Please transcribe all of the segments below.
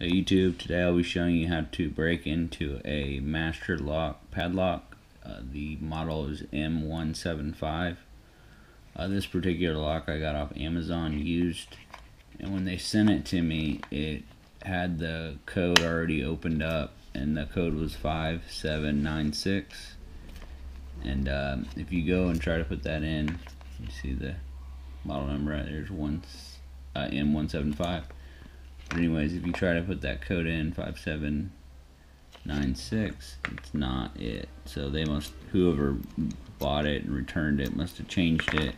Hey YouTube, today I'll be showing you how to break into a master lock padlock. The model is M175. This particular lock I got off Amazon used, and when they sent it to me it had the code already opened up, and the code was 5796. And if you go and try to put that in, you see the model number right there's M175. But anyways, if you try to put that code in, 5796, it's not it. So they must, whoever bought it and returned it must have changed it.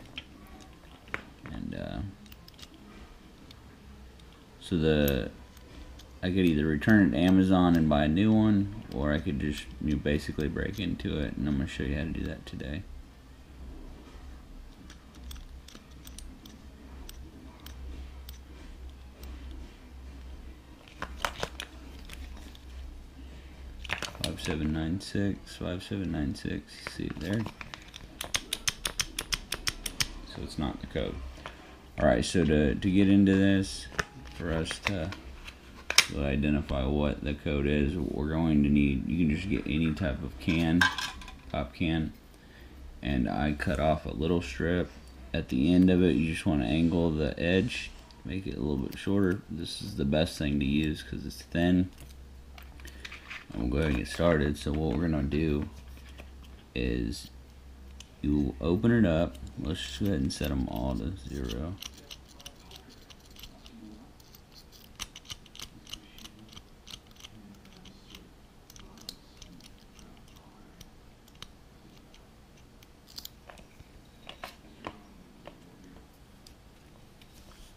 And so I could either return it to Amazon and buy a new one, or I could just basically break into it, and I'm going to show you how to do that today. Five seven nine six, 5796. See it there? So it's not the code. Alright, so to get into this, for us to identify what the code is, we're going to need, you can just get any type of can, pop can, and I cut off a little strip. At the end of it, you just want to angle the edge, make it a little bit shorter. This is the best thing to use because it's thin. And we'll go ahead and get started. So what we're going to do is you open it up. Let's just go ahead and set them all to 0.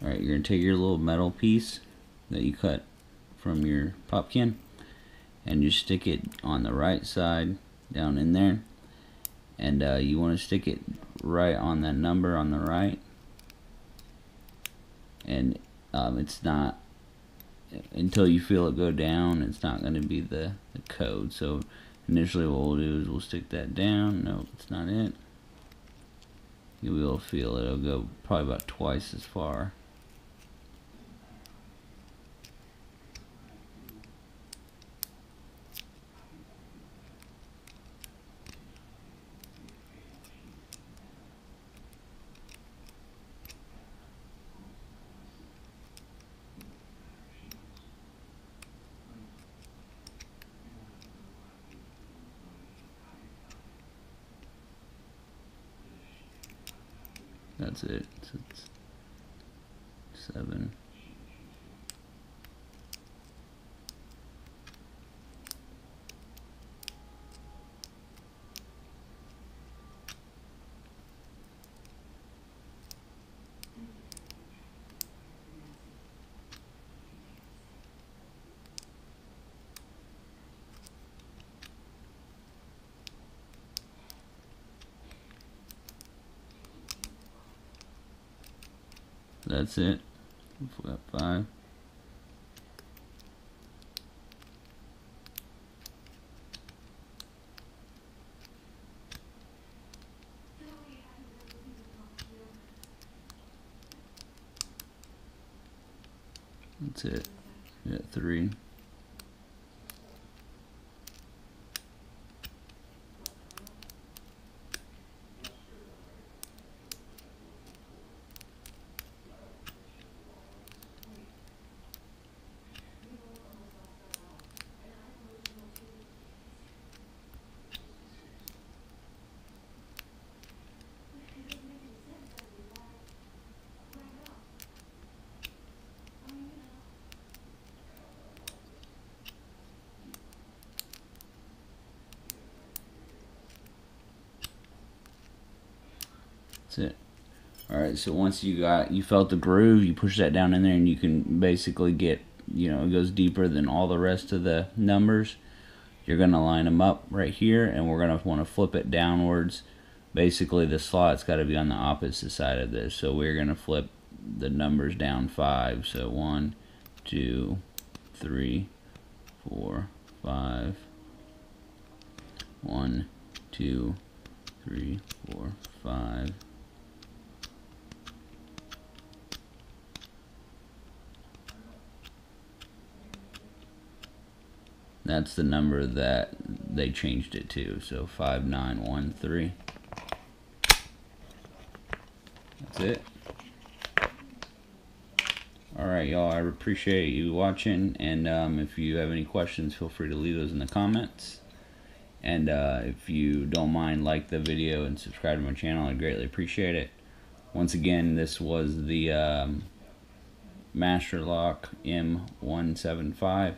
Alright, you're going to take your little metal piece that you cut from your pop can and just stick it on the right side down in there, and you want to stick it right on that number on the right, and it's not, until you feel it go down, it's not going to be the code. So initially what we'll do is we'll stick that down. No, it's not it. You will feel it. It'll go probably about twice as far. That's it. So it's 7. That's it. We got 5. That's it. We got 3. That's it. Alright, so once you felt the groove, you push that down in there and you can basically get, it goes deeper than all the rest of the numbers. You're going to line them up right here, and we're going to want to flip it downwards. Basically the slot's got to be on the opposite side of this, so we're going to flip the numbers down 5. So 1, 2, 3, 4, 5. 1, 2, 3, 4, 5. that's the number that they changed it to. So 5913. That's it. Alright, y'all, I appreciate you watching, and if you have any questions, feel free to leave those in the comments. And if you don't mind, like the video and subscribe to my channel, I'd greatly appreciate it. Once again, this was the Master Lock M175,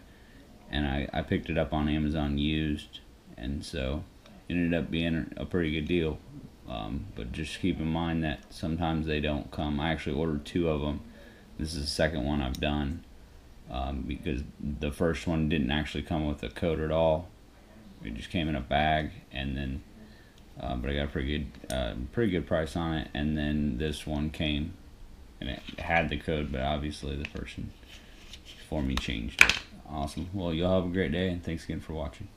and I picked it up on Amazon used, and so it ended up being a pretty good deal. But just keep in mind that sometimes they don't come. I actually ordered 2 of them. This is the second one I've done, because the first one didn't actually come with a code at all. It just came in a bag, and then but I got a pretty good price on it. And then this one came and it had the code, but obviously the person before me changed it. Awesome. Well, y'all have a great day, and thanks again for watching.